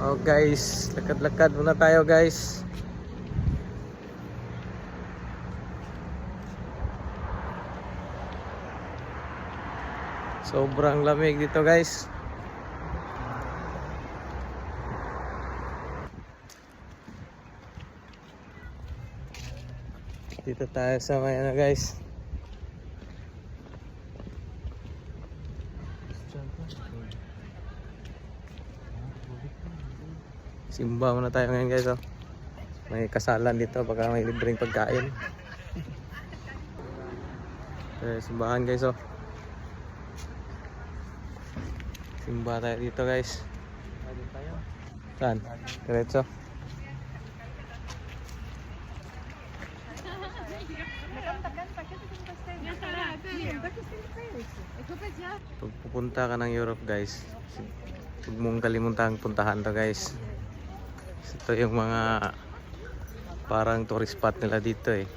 Oh guys, lakad-lakad muna tayo guys. Sobrang lamig dito guys. Dito tayo sa may ano guys. Simba muna tayo ngayon guys. Oh. May kasalan dito baka may libreng pagkain. Simbahan guys. Oh. Simba tayo dito guys. Saan? Diretso. Pag pupunta ka ng Europe guys, huwag mong kalimutan puntahan to guys. Ito yung mga parang tourist spot nila dito eh.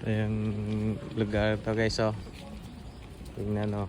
Ito yung lugar to guys. Oh. Tingnan oh.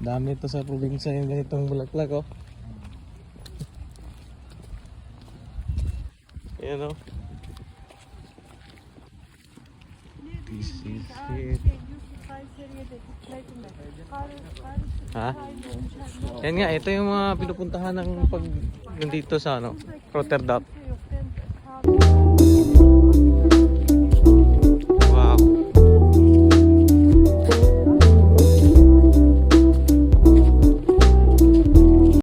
Dami ito sa probinsya yung ganitong bulaklak oh. Ayan oh. This is it. Ha? Yan nga, ito yung mga pinupuntahan ng pag nandito sa ano, Rotterdam.